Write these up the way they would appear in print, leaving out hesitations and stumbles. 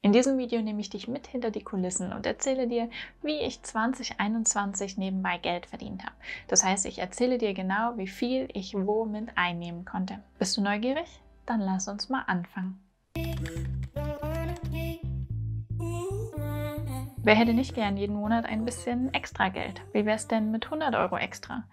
In diesem Video nehme ich dich mit hinter die Kulissen und erzähle dir, wie ich 2021 nebenbei Geld verdient habe. Das heißt, ich erzähle dir genau, wie viel ich womit einnehmen konnte. Bist du neugierig? Dann lass uns mal anfangen. Wer hätte nicht gern jeden Monat ein bisschen extra Geld? Wie wäre es denn mit 100 Euro extra?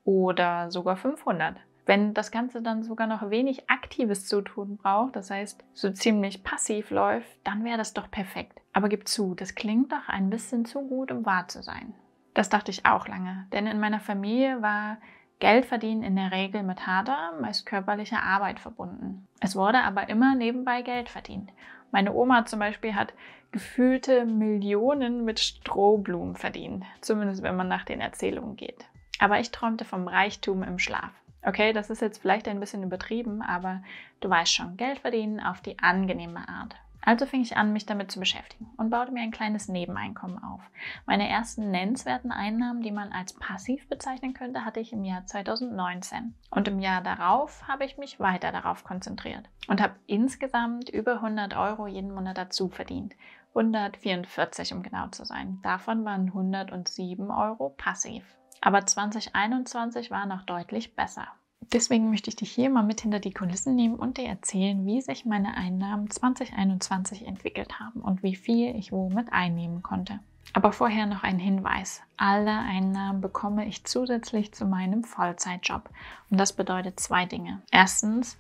Oder sogar 500? Wenn das Ganze dann sogar noch wenig aktives Zutun braucht, das heißt so ziemlich passiv läuft, dann wäre das doch perfekt. Aber gib zu, das klingt doch ein bisschen zu gut, um wahr zu sein. Das dachte ich auch lange, denn in meiner Familie war Geldverdienen in der Regel mit harter, meist körperlicher Arbeit verbunden. Es wurde aber immer nebenbei Geld verdient. Meine Oma zum Beispiel hat gefühlte Millionen mit Strohblumen verdient, zumindest wenn man nach den Erzählungen geht. Aber ich träumte vom Reichtum im Schlaf. Okay, das ist jetzt vielleicht ein bisschen übertrieben, aber du weißt schon, Geld verdienen auf die angenehme Art. Also fing ich an, mich damit zu beschäftigen und baute mir ein kleines Nebeneinkommen auf. Meine ersten nennenswerten Einnahmen, die man als passiv bezeichnen könnte, hatte ich im Jahr 2019. Und im Jahr darauf habe ich mich weiter darauf konzentriert und habe insgesamt über 100 Euro jeden Monat dazu verdient. 144, um genau zu sein. Davon waren 107 Euro passiv. Aber 2021 war noch deutlich besser. Deswegen möchte ich dich hier mal mit hinter die Kulissen nehmen und dir erzählen, wie sich meine Einnahmen 2021 entwickelt haben und wie viel ich womit einnehmen konnte. Aber vorher noch ein Hinweis. Alle Einnahmen bekomme ich zusätzlich zu meinem Vollzeitjob. Und das bedeutet zwei Dinge. Erstens,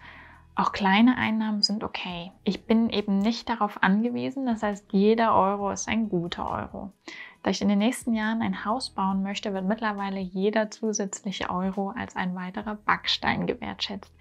auch kleine Einnahmen sind okay. Ich bin eben nicht darauf angewiesen, das heißt, jeder Euro ist ein guter Euro. Da ich in den nächsten Jahren ein Haus bauen möchte, wird mittlerweile jeder zusätzliche Euro als ein weiterer Backstein gewertschätzt,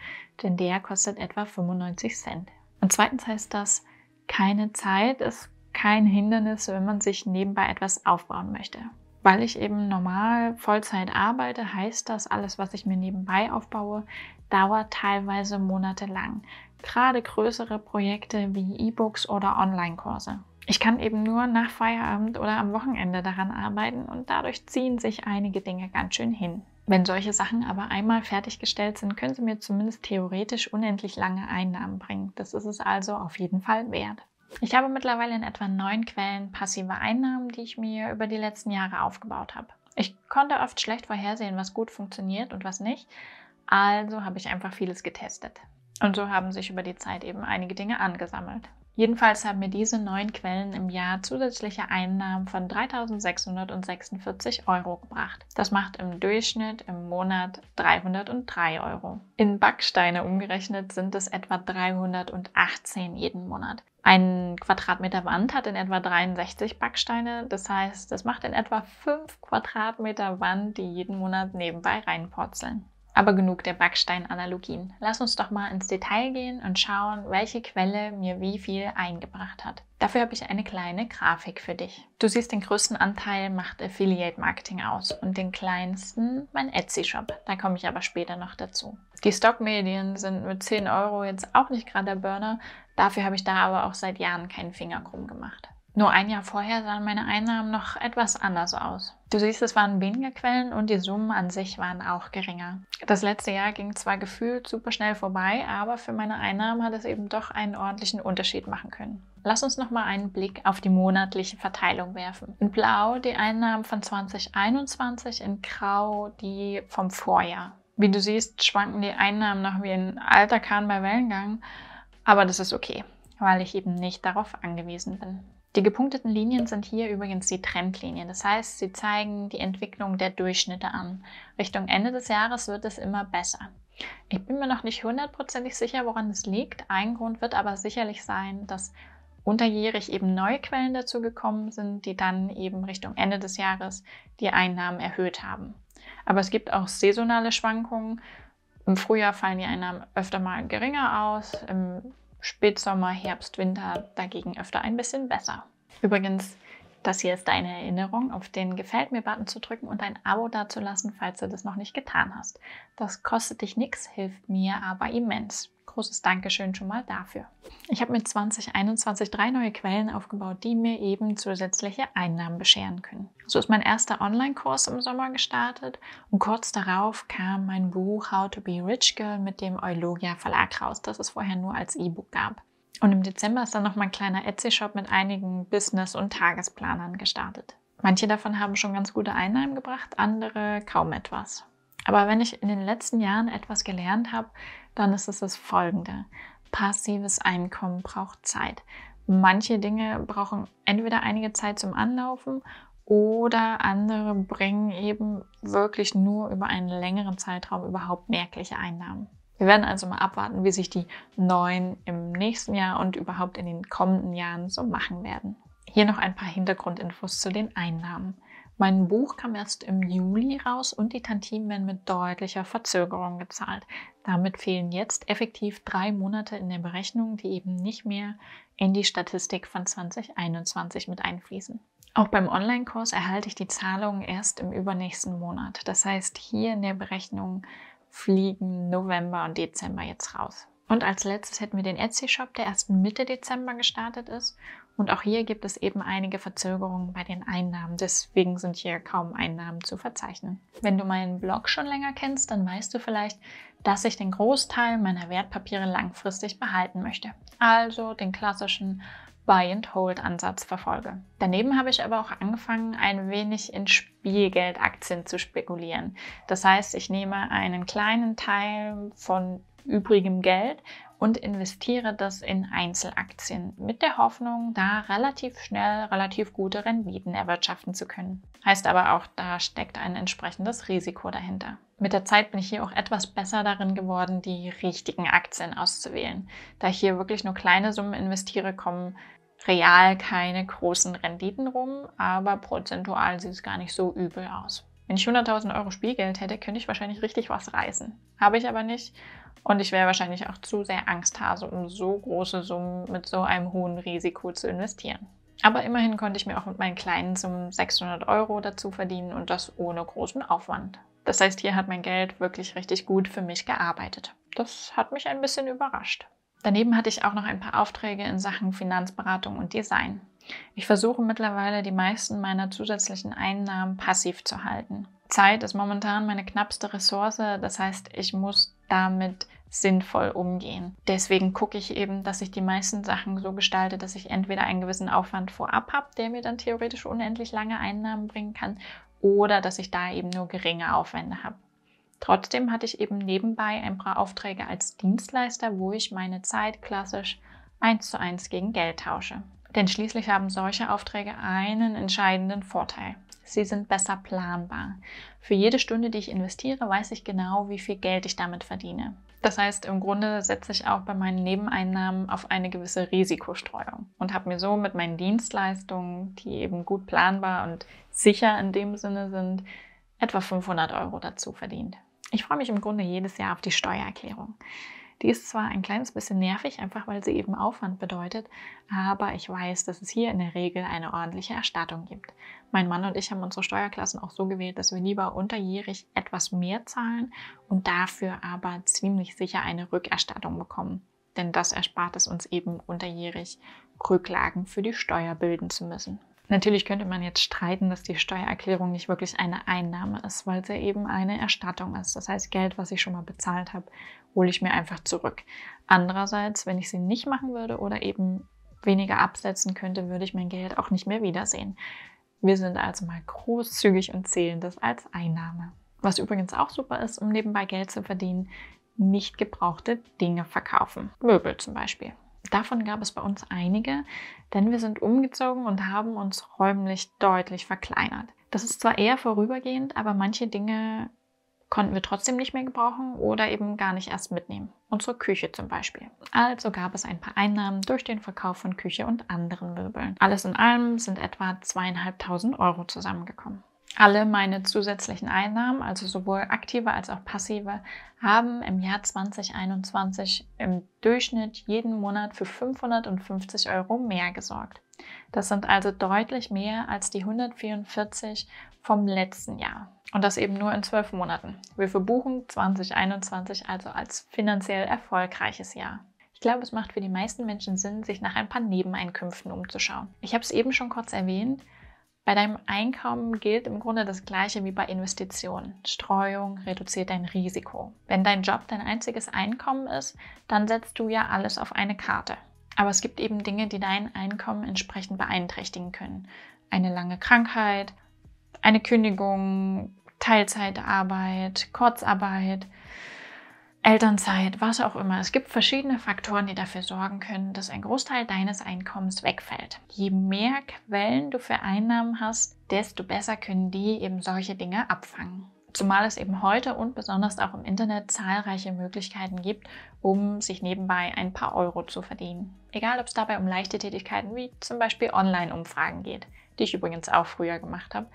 denn der kostet etwa 95 Cent. Und zweitens heißt das, keine Zeit ist kein Hindernis, wenn man sich nebenbei etwas aufbauen möchte. Weil ich eben normal Vollzeit arbeite, heißt das, alles, was ich mir nebenbei aufbaue, dauert teilweise monatelang. Gerade größere Projekte wie E-Books oder Online-Kurse. Ich kann eben nur nach Feierabend oder am Wochenende daran arbeiten und dadurch ziehen sich einige Dinge ganz schön hin. Wenn solche Sachen aber einmal fertiggestellt sind, können sie mir zumindest theoretisch unendlich lange Einnahmen bringen. Das ist es also auf jeden Fall wert. Ich habe mittlerweile in etwa 9 Quellen passiver Einnahmen, die ich mir über die letzten Jahre aufgebaut habe. Ich konnte oft schlecht vorhersehen, was gut funktioniert und was nicht, also habe ich einfach vieles getestet. Und so haben sich über die Zeit eben einige Dinge angesammelt. Jedenfalls haben mir diese 9 Quellen im Jahr zusätzliche Einnahmen von 3.646 Euro gebracht. Das macht im Durchschnitt im Monat 303 Euro. In Backsteine umgerechnet sind es etwa 318 jeden Monat. Ein Quadratmeter Wand hat in etwa 63 Backsteine, das heißt, das macht in etwa 5 Quadratmeter Wand, die jeden Monat nebenbei reinpurzeln. Aber genug der Backstein-Analogien. Lass uns doch mal ins Detail gehen und schauen, welche Quelle mir wie viel eingebracht hat. Dafür habe ich eine kleine Grafik für dich. Du siehst, den größten Anteil macht Affiliate Marketing aus und den kleinsten mein Etsy-Shop. Da komme ich aber später noch dazu. Die Stockmedien sind mit 10 Euro jetzt auch nicht gerade der Burner. Dafür habe ich da aber auch seit Jahren keinen Finger krumm gemacht. Nur ein Jahr vorher sahen meine Einnahmen noch etwas anders aus. Du siehst, es waren weniger Quellen und die Summen an sich waren auch geringer. Das letzte Jahr ging zwar gefühlt super schnell vorbei, aber für meine Einnahmen hat es eben doch einen ordentlichen Unterschied machen können. Lass uns nochmal einen Blick auf die monatliche Verteilung werfen. In Blau die Einnahmen von 2021, in Grau die vom Vorjahr. Wie du siehst, schwanken die Einnahmen noch wie ein alter Kahn bei Wellengang, aber das ist okay, weil ich eben nicht darauf angewiesen bin. Die gepunkteten Linien sind hier übrigens die Trendlinien, das heißt, sie zeigen die Entwicklung der Durchschnitte an. Richtung Ende des Jahres wird es immer besser. Ich bin mir noch nicht hundertprozentig sicher, woran es liegt. Ein Grund wird aber sicherlich sein, dass unterjährig eben neue Quellen dazu gekommen sind, die dann eben Richtung Ende des Jahres die Einnahmen erhöht haben. Aber es gibt auch saisonale Schwankungen. Im Frühjahr fallen die Einnahmen öfter mal geringer aus, im Spätsommer, Herbst, Winter dagegen öfter ein bisschen besser. Übrigens, das hier ist deine Erinnerung, auf den Gefällt mir-Button zu drücken und ein Abo dazulassen, falls du das noch nicht getan hast. Das kostet dich nichts, hilft mir aber immens. Großes Dankeschön schon mal dafür. Ich habe mit 2021 3 neue Quellen aufgebaut, die mir eben zusätzliche Einnahmen bescheren können. So ist mein erster Online-Kurs im Sommer gestartet und kurz darauf kam mein Buch How to be Rich Girl mit dem Eulogia Verlag raus, das es vorher nur als E-Book gab. Und im Dezember ist dann noch mein kleiner Etsy-Shop mit einigen Business- und Tagesplanern gestartet. Manche davon haben schon ganz gute Einnahmen gebracht, andere kaum etwas. Aber wenn ich in den letzten Jahren etwas gelernt habe, dann ist es das Folgende. Passives Einkommen braucht Zeit. Manche Dinge brauchen entweder einige Zeit zum Anlaufen oder andere bringen eben wirklich nur über einen längeren Zeitraum überhaupt merkliche Einnahmen. Wir werden also mal abwarten, wie sich die neuen im nächsten Jahr und überhaupt in den kommenden Jahren so machen werden. Hier noch ein paar Hintergrundinfos zu den Einnahmen. Mein Buch kam erst im Juli raus und die Tantiemen werden mit deutlicher Verzögerung gezahlt. Damit fehlen jetzt effektiv 3 Monate in der Berechnung, die eben nicht mehr in die Statistik von 2021 mit einfließen. Auch beim Online-Kurs erhalte ich die Zahlungen erst im übernächsten Monat. Das heißt, hier in der Berechnung fliegen November und Dezember jetzt raus. Und als letztes hätten wir den Etsy-Shop, der erst Mitte Dezember gestartet ist. Und auch hier gibt es eben einige Verzögerungen bei den Einnahmen. Deswegen sind hier kaum Einnahmen zu verzeichnen. Wenn du meinen Blog schon länger kennst, dann weißt du vielleicht, dass ich den Großteil meiner Wertpapiere langfristig behalten möchte. Also den klassischen Buy-and-Hold-Ansatz verfolge. Daneben habe ich aber auch angefangen, ein wenig in Spielgeldaktien zu spekulieren. Das heißt, ich nehme einen kleinen Teil von übrigem Geld und investiere das in Einzelaktien mit der Hoffnung, da relativ schnell relativ gute Renditen erwirtschaften zu können. Heißt aber auch, da steckt ein entsprechendes Risiko dahinter. Mit der Zeit bin ich hier auch etwas besser darin geworden, die richtigen Aktien auszuwählen. Da ich hier wirklich nur kleine Summen investiere, kommen real keine großen Renditen rum, aber prozentual sieht es gar nicht so übel aus. Wenn ich 100.000 Euro Spielgeld hätte, könnte ich wahrscheinlich richtig was reißen. Habe ich aber nicht. Und ich wäre wahrscheinlich auch zu sehr Angsthase, um so große Summen mit so einem hohen Risiko zu investieren. Aber immerhin konnte ich mir auch mit meinen kleinen Summen 600 Euro dazu verdienen und das ohne großen Aufwand. Das heißt, hier hat mein Geld wirklich richtig gut für mich gearbeitet. Das hat mich ein bisschen überrascht. Daneben hatte ich auch noch ein paar Aufträge in Sachen Finanzberatung und Design. Ich versuche mittlerweile, die meisten meiner zusätzlichen Einnahmen passiv zu halten. Zeit ist momentan meine knappste Ressource, das heißt, ich muss damit sinnvoll umgehen. Deswegen gucke ich eben, dass ich die meisten Sachen so gestalte, dass ich entweder einen gewissen Aufwand vorab habe, der mir dann theoretisch unendlich lange Einnahmen bringen kann, oder dass ich da eben nur geringe Aufwände habe. Trotzdem hatte ich eben nebenbei ein paar Aufträge als Dienstleister, wo ich meine Zeit klassisch 1:1 gegen Geld tausche. Denn schließlich haben solche Aufträge einen entscheidenden Vorteil. Sie sind besser planbar. Für jede Stunde, die ich investiere, weiß ich genau, wie viel Geld ich damit verdiene. Das heißt, im Grunde setze ich auch bei meinen Nebeneinnahmen auf eine gewisse Risikostreuung und habe mir so mit meinen Dienstleistungen, die eben gut planbar und sicher in dem Sinne sind, etwa 500 Euro dazu verdient. Ich freue mich im Grunde jedes Jahr auf die Steuererklärung. Die ist zwar ein kleines bisschen nervig, einfach weil sie eben Aufwand bedeutet, aber ich weiß, dass es hier in der Regel eine ordentliche Erstattung gibt. Mein Mann und ich haben unsere Steuerklassen auch so gewählt, dass wir lieber unterjährig etwas mehr zahlen und dafür aber ziemlich sicher eine Rückerstattung bekommen. Denn das erspart es uns eben unterjährig, Rücklagen für die Steuer bilden zu müssen. Natürlich könnte man jetzt streiten, dass die Steuererklärung nicht wirklich eine Einnahme ist, weil sie eben eine Erstattung ist. Das heißt, Geld, was ich schon mal bezahlt habe, hole ich mir einfach zurück. Andererseits, wenn ich sie nicht machen würde oder eben weniger absetzen könnte, würde ich mein Geld auch nicht mehr wiedersehen. Wir sind also mal großzügig und zählen das als Einnahme. Was übrigens auch super ist, um nebenbei Geld zu verdienen, nicht gebrauchte Dinge verkaufen. Möbel zum Beispiel. Davon gab es bei uns einige, denn wir sind umgezogen und haben uns räumlich deutlich verkleinert. Das ist zwar eher vorübergehend, aber manche Dinge konnten wir trotzdem nicht mehr gebrauchen oder eben gar nicht erst mitnehmen. Unsere Küche zum Beispiel. Also gab es ein paar Einnahmen durch den Verkauf von Küche und anderen Möbeln. Alles in allem sind etwa 2.500 Euro zusammengekommen. Alle meine zusätzlichen Einnahmen, also sowohl aktive als auch passive, haben im Jahr 2021 im Durchschnitt jeden Monat für 550 Euro mehr gesorgt. Das sind also deutlich mehr als die 144 vom letzten Jahr. Und das eben nur in 12 Monaten. Wir verbuchen 2021 also als finanziell erfolgreiches Jahr. Ich glaube, es macht für die meisten Menschen Sinn, sich nach ein paar Nebeneinkünften umzuschauen. Ich habe es eben schon kurz erwähnt. Bei deinem Einkommen gilt im Grunde das Gleiche wie bei Investitionen. Streuung reduziert dein Risiko. Wenn dein Job dein einziges Einkommen ist, dann setzt du ja alles auf eine Karte. Aber es gibt eben Dinge, die dein Einkommen entsprechend beeinträchtigen können. Eine lange Krankheit, eine Kündigung, Teilzeitarbeit, Kurzarbeit, Elternzeit, was auch immer. Es gibt verschiedene Faktoren, die dafür sorgen können, dass ein Großteil deines Einkommens wegfällt. Je mehr Quellen du für Einnahmen hast, desto besser können die eben solche Dinge abfangen. Zumal es eben heute und besonders auch im Internet zahlreiche Möglichkeiten gibt, um sich nebenbei ein paar Euro zu verdienen. Egal, ob es dabei um leichte Tätigkeiten wie zum Beispiel Online-Umfragen geht, die ich übrigens auch früher gemacht habe,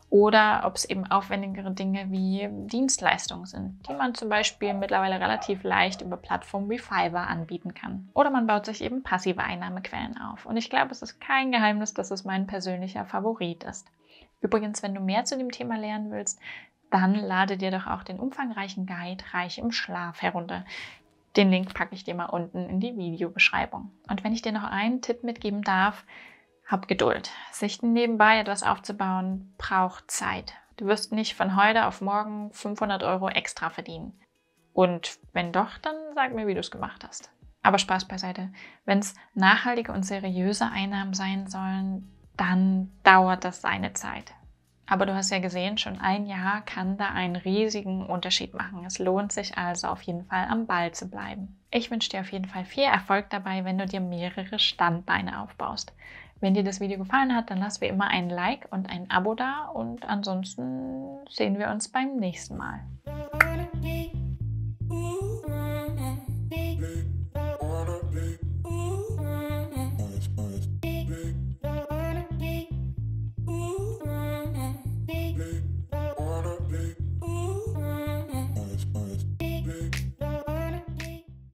oder ob es eben aufwendigere Dinge wie Dienstleistungen sind, die man zum Beispiel mittlerweile relativ leicht über Plattformen wie Fiverr anbieten kann. Oder man baut sich eben passive Einnahmequellen auf. Und ich glaube, es ist kein Geheimnis, dass es mein persönlicher Favorit ist. Übrigens, wenn du mehr zu dem Thema lernen willst, dann lade dir doch auch den umfangreichen Guide Reich im Schlaf herunter. Den Link packe ich dir mal unten in die Videobeschreibung. Und wenn ich dir noch einen Tipp mitgeben darf, hab Geduld. Sich nebenbei etwas aufzubauen, braucht Zeit. Du wirst nicht von heute auf morgen 500 Euro extra verdienen. Und wenn doch, dann sag mir, wie du es gemacht hast. Aber Spaß beiseite. Wenn es nachhaltige und seriöse Einnahmen sein sollen, dann dauert das seine Zeit. Aber du hast ja gesehen, schon ein Jahr kann da einen riesigen Unterschied machen. Es lohnt sich also auf jeden Fall am Ball zu bleiben. Ich wünsche dir auf jeden Fall viel Erfolg dabei, wenn du dir mehrere Standbeine aufbaust. Wenn dir das Video gefallen hat, dann lass wie immer ein Like und ein Abo da und ansonsten sehen wir uns beim nächsten Mal.